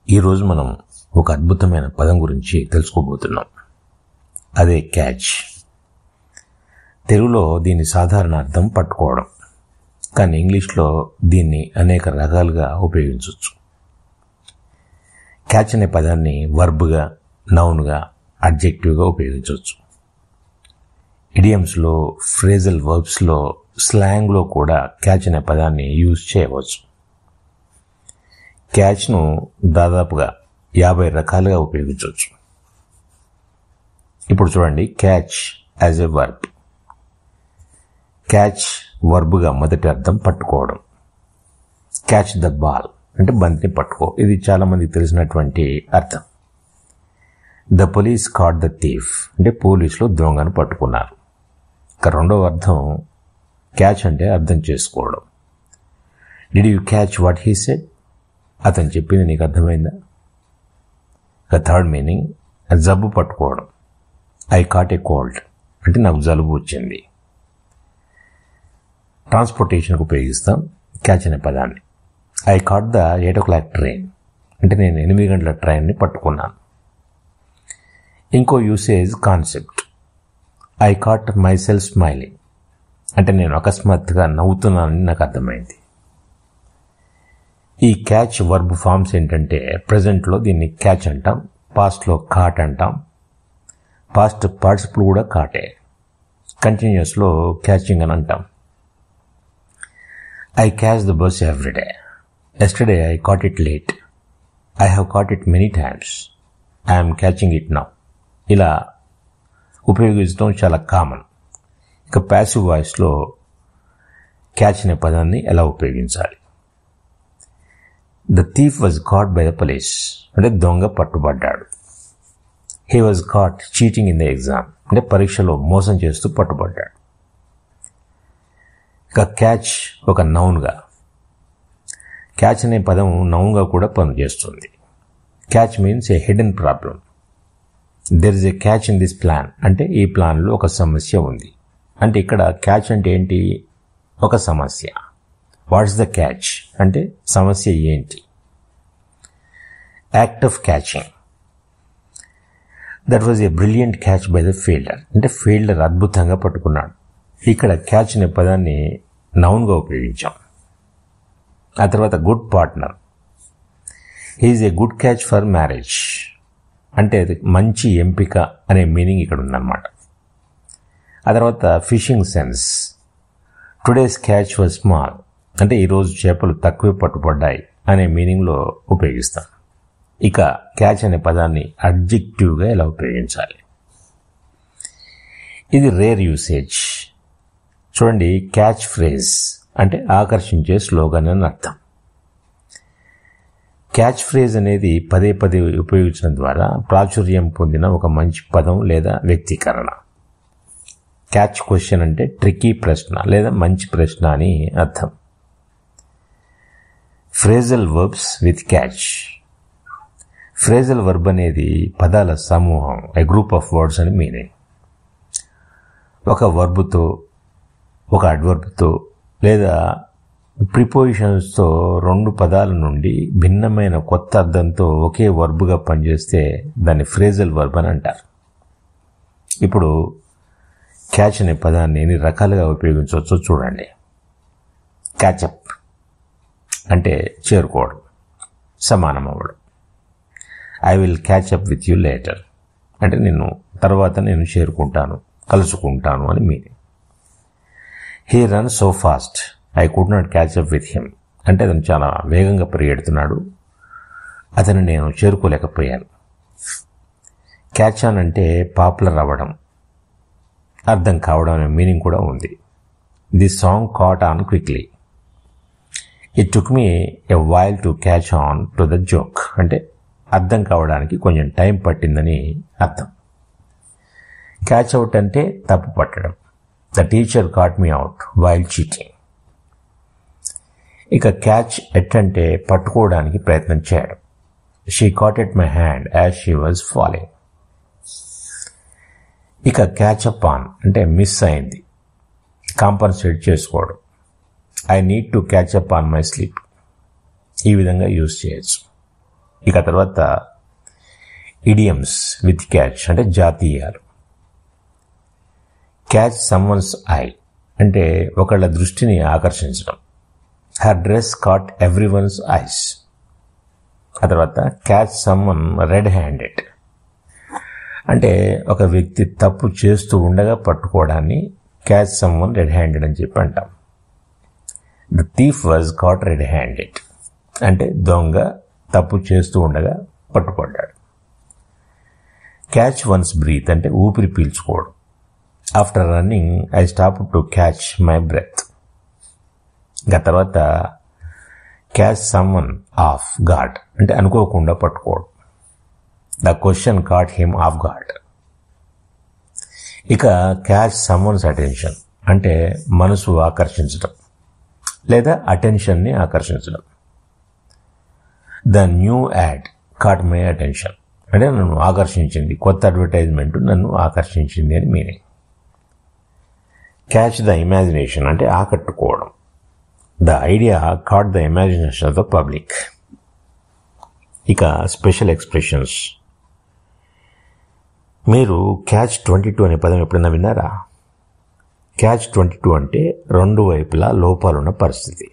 ఈరోజు మనం ఒక అద్భుతమైన పదం గురించి తెలుసుకోబోతున్నాం. అదే క్యాచ్. తెలుగులో దీని సాధారణ అర్థం పట్టుకోవడం, కానీ ఇంగ్లీష్లో దీన్ని అనేక రకాలుగా ఉపయోగించవచ్చు. క్యాచ్ అనే పదాన్ని వర్బ్గా, నౌన్గా, అడ్జెక్టివ్గా ఉపయోగించవచ్చు. ఇడియమ్స్లో, ఫ్రేజల్ వర్బ్స్లో, స్లాంగ్లో కూడా క్యాచ్ అనే పదాన్ని యూజ్ చేయవచ్చు. క్యాచ్ను దాదాపుగా 50 రకాలుగా ఉపయోగించవచ్చు. ఇప్పుడు చూడండి, catch as a verb. Catch వర్బ్గా మొదటి అర్థం పట్టుకోవడం. క్యాచ్ ద బాల్ అంటే బంతిని పట్టుకో, ఇది చాలా మందికి తెలిసినటువంటి అర్థం. The police caught the thief అంటే పోలీసులు దొంగను పట్టుకున్నారు. ఇక రెండవ అర్థం క్యాచ్ అంటే అర్థం చేసుకోవడం. Did you catch what he said? అతను చెప్పింది నీకు అర్థమైందా? ఇక థర్డ్ మీనింగ్ జబ్బు పట్టుకోవడం. ఐ కాట్ ఏ కోల్డ్ అంటే నాకు జలుబు వచ్చింది. ట్రాన్స్పోర్టేషన్కి ఉపయోగిస్తాం క్యాచ్ అనే పదాన్ని. I caught the 8 o'clock train అంటే నేను 8 గంటల ట్రైన్ని పట్టుకున్నాను. ఇంకో usage concept. I caught my self smiling అంటే నేను అకస్మాత్తుగా నవ్వుతున్నానని నాకు అర్థమైంది. ఈ క్యాచ్ వర్బ్ ఫార్మ్స్ ఏంటంటే, ప్రజెంట్లో దీన్ని క్యాచ్ అంటాం, పాస్ట్లో కాట్ అంటాం, పాస్ట్ పార్టిసిపుల్ కూడా కాటే, కంటిన్యూస్లో క్యాచింగ్ అని అంటాం. I catch the bus every day. Yesterday I caught it late. I have caught it many times. I'm catching it now. ఇలా ఉపయోగించడం చాలా కామన్. ఇక ప్యాసివ్ వాయిస్లో క్యాచ్ అనే పదాన్ని ఎలా ఉపయోగించాలి? The thief was caught by the police అంటే దొంగ పట్టుబడ్డాడు. He was caught cheating in the exam అంటే పరీక్షలో మోసం చేస్తూ పట్టుబడ్డాడు. ఇక క్యాచ్ ఒక నౌన్గా. క్యాచ్ అనే పదం నౌన్గా కూడా పనిచేస్తుంది. Catch means A hidden problem. There is a catch in this plan అంటే ఈ ప్లాన్లో ఒక సమస్య ఉంది. అంటే ఇక్కడ క్యాచ్ అంటే ఏంటి? ఒక సమస్య. వాట్స్ ద క్యాచ్ అంటే సమస్య ఏంటి? Act of catching. That was a brilliant catch by the fielder అంటే ఫీల్డర్ అద్భుతంగా పట్టుకున్నాడు. ఇక్కడ క్యాచ్ అనే పదాన్ని నౌన్గా ఉపయోగించాం. ఆ తర్వాత good partner. He's a good catch for marriage అంటే అది మంచి ఎంపిక అనే మీనింగ్ ఇక్కడ ఉందన్నమాట. ఆ తర్వాత fishing sense. Today's catch was small అంటే ఈరోజు చేపలు తక్కువే పట్టుబడ్డాయి అనే మీనింగ్లో ఉపయోగిస్తాం. ఇక క్యాచ్ అనే పదాన్ని అడ్జెక్టివ్గా ఎలా ఉపయోగించాలి? ఇది రేర్ యూసేజ్. చూడండి, క్యాచ్ ఫ్రేజ్ అంటే ఆకర్షించే స్లోగన్ అని అర్థం. క్యాచ్ ఫ్రేజ్ అనేది పదే పదే ఉపయోగించడం ద్వారా ప్రాచుర్యం పొందిన ఒక మంచి పదం లేదా వ్యక్తీకరణ. క్యాచ్ క్వశ్చన్ అంటే ట్రికీ ప్రశ్న లేదా మంచి ప్రశ్న అని అర్థం. Phrasal verbs with catch. Phrasal verb అనేది పదాల సమూహం, ఏ గ్రూప్ ఆఫ్ వర్డ్స్ అని మీనింగ్. ఒక వర్బ్తో, ఒక అడ్వర్బ్తో లేదా ప్రిపోజిషన్స్తో 2 పదాల నుండి భిన్నమైన కొత్త అర్థంతో ఒకే వర్బ్గా పనిచేస్తే దాన్ని ఫ్రేజల్ వర్బ్ అని అంటారు. ఇప్పుడు క్యాచ్ అనే పదాన్ని ఎన్ని రకాలుగా ఉపయోగించవచ్చో చూడండి. క్యాచప్ అంటే చేరుకోవడం, సమానం అవ్వడం. I will catch up with you later అంటే తర్వాత నేను చేరుకుంటాను, కలుసుకుంటాను అని meaning. He run so fast I could not catch up with him అంటే అతను చాలా వేగంగా పరిగెడుతున్నాడు, అతను నేను చేరుకోలేకపోయాను. క్యాచ్ ఆన్ అంటే పాపులర్ అవ్వడం, అర్థం కావడం అనే మీనింగ్ కూడా ఉంది. The song caught on quickly. It took me a while to catch on to the joke అంటే అర్థం కావడానికి కొంచెం టైం పట్టిందని అర్థం. క్యాచ్ అవుట్ అంటే తప్పు పట్టడం. The teacher caught me out while cheating. ఇక క్యాచ్ ఎట్ అంటే పట్టుకోవడానికి ప్రయత్నం చేయడం. She caught at my hand as she was falling. ఇక క్యాచ్ అప్ ఆన్ అంటే మిస్ అయింది, కాంపన్సేట్ చేసుకోవడం. I need to catch up on my sleep. ఈ విధంగా యూజ్ చేయొచ్చు. ఇక తర్వాత ఇడియమ్స్ విత్ క్యాచ్ అంటే జాతీయాలు. క్యాచ్ సమ్వన్స్ ఐ అంటే ఒకళ్ళ దృష్టిని ఆకర్షించడం. Her dress caught everyone's eyes. ఆ తర్వాత క్యాచ్ సమ్వన్ రెడ్ హ్యాండెడ్ అంటే ఒక వ్యక్తి తప్పు చేస్తూ ఉండగా పట్టుకోవడాన్ని క్యాచ్ సమ్వన్ రెడ్ హ్యాండెడ్ అని చెప్పి అంటాం. The thief was caught red handed అంటే దొంగ తప్పు చేస్తూ ఉండగా పట్టుపడ్డాడు. క్యాచ్ వన్స్ బ్రీత్ అంటే ఊపిరి పీల్చుకోవడం. After running I stop to catch my breath. ఇంకా తర్వాత క్యాచ్ సమ్వన్ ఆఫ్ గార్డ్ అంటే అనుకోకుండా పట్టుకోవడం. The question caught him off guard. ఇక క్యాచ్ సమ్వన్స్ అటెన్షన్ అంటే మనసు ఆకర్షించడం లేదా అటెన్షన్ని ఆకర్షించడం. The new ad caught my attention అంటే నన్ను ఆకర్షించింది, కొత్త అడ్వర్టైజ్మెంట్ నన్ను ఆకర్షించింది అని మీనింగ్. క్యాచ్ ద ఇమాజినేషన్ అంటే ఆకట్టుకోవడం. The idea caught the imagination of the public. ఇక స్పెషల్ ఎక్స్ప్రెషన్స్. మీరు క్యాచ్ 22 అనే పదం ఎప్పుడైనా విన్నారా? క్యాచ్ 22 అంటే రెండు వైపులా లోపాలున్న పరిస్థితి.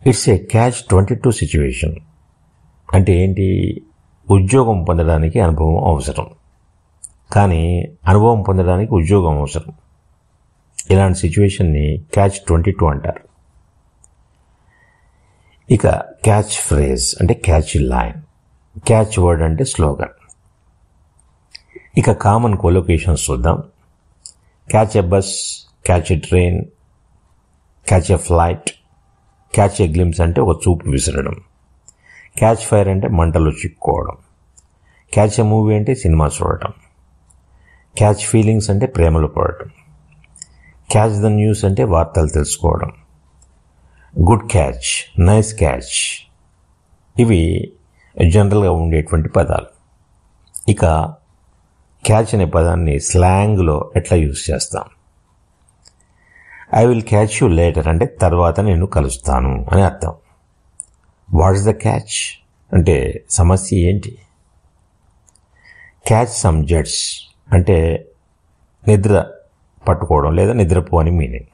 ఇట్స్ ఏ క్యాచ్ 22 సిచ్యువేషన్ అంటే ఏంటి? ఉద్యోగం పొందడానికి అనుభవం అవసరం, కానీ అనుభవం పొందడానికి ఉద్యోగం అవసరం. ఇలాంటి సిచ్యువేషన్ని క్యాచ్ 22 అంటారు. ఇక క్యాచ్ ఫ్రేజ్ అంటే క్యాచ్ లైన్, క్యాచ్ వర్డ్ అంటే స్లోగన్. ఇక కామన్ కొలొకేషన్స్ చూద్దాం. Catch a bus, catch a train, catch a flight. Catch a glimpse అంటే ఒక చూపు విసరడం. క్యాచ్ ఫైర్ అంటే మంటలో చిక్కుకోవడం. క్యాచ్ ఎ మూవీ అంటే సినిమా చూడటం. క్యాచ్ ఫీలింగ్స్ అంటే ప్రేమలో పడటం. క్యాచ్ ద న్యూస్ అంటే వార్తలు తెలుసుకోవడం. గుడ్ క్యాచ్, నైస్ క్యాచ్ ఇవి జనరల్గా ఉండేటువంటి పదాలు. ఇక క్యాచ్ అనే పదాన్ని స్లాంగ్లో ఎట్లా యూజ్ చేస్తాం? I will catch you later అంటే తర్వాత నేను కలుస్తాను అని అర్థం. వాట్స్ ద క్యాచ్ అంటే సమస్య ఏంటి? క్యాచ్ సమ్ జెట్స్ అంటే నిద్ర పట్టుకోవడం లేదా నిద్రపో అని meaning.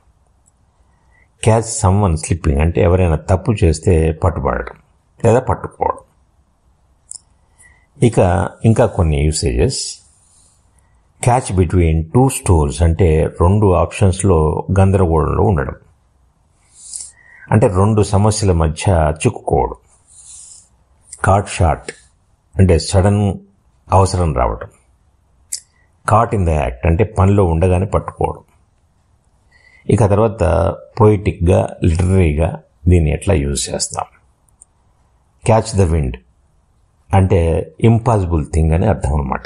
Catch some one slipping అంటే ఎవరైనా తప్పు చేస్తే పట్టుబడటం లేదా పట్టుకోవడం. ఇక ఇంకా కొన్ని usages. Catch between two stores అంటే రెండు ఆప్షన్స్లో గందరగోళంలో ఉండడం అంటే రెండు సమస్యల మధ్య చిక్కుకోవడం. కాట్ షాట్ అంటే సడన్ అవసరం రావడం. కాట్ ఇన్ ద యాక్ట్ అంటే పనిలో ఉండగానే పట్టుకోవడం. ఇక తర్వాత పొయిటిక్గా లిటరరీగా దీన్ని ఎట్లా యూజ్ చేస్తాం? క్యాచ్ ద విండ్ అంటే ఇంపాసిబుల్ థింగ్ అని అర్థం అన్నమాట.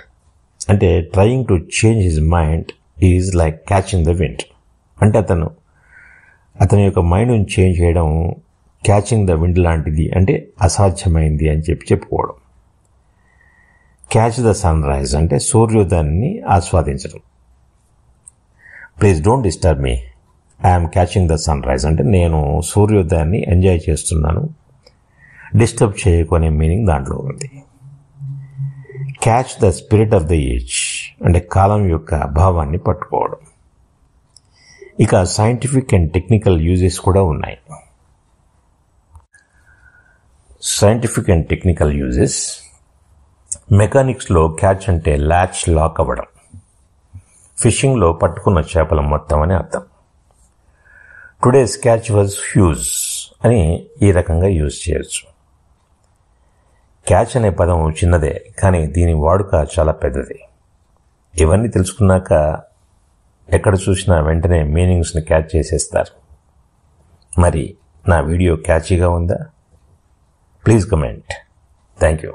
అంటే trying to change his mind is like catching the wind అంటే అతని యొక్క మైండ్ని చేంజ్ చేయడం క్యాచింగ్ ద విండ్ లాంటిది అంటే అసాధ్యమైంది అని చెప్పుకోవడం. క్యాచ్ ద సన్ రైజ్ అంటే సూర్యోదయాన్ని ఆస్వాదించడం. Please don't disturb me, I'm catching the sunrise అంటే నేను సూర్యోదయాన్ని ఎంజాయ్ చేస్తున్నాను, డిస్టర్బ్ చేయకు అనే మీనింగ్ దాంట్లో ఉంది. Catch the spirit of the age అంటే కాలం యొక్క భావాన్ని పట్టుకోవడం. ఇక సైంటిఫిక్ అండ్ టెక్నికల్ యూజెస్ కూడా ఉన్నాయి. Scientific and technical uses. మెకానిక్స్లో క్యాచ్ అంటే ల్యాచ్ లాక్ అవ్వడం. ఫిషింగ్లో పట్టుకున్న చేపల మొత్తం అని అర్థం. టుడేస్ క్యాచ్ వాజ్ హ్యూజ్ అని ఈ రకంగా యూజ్ చేయొచ్చు. క్యాచ్ అనే పదం చిన్నదే, కానీ దీని వాడుక చాలా పెద్దది. ఇవన్నీ తెలుసుకున్నాక ఎక్కడ చూసినా వెంటనే మీనింగ్స్ని క్యాచ్ చేసేస్తారు. మరి నా వీడియో క్యాచీగా ఉందా? Please comment. Thank you.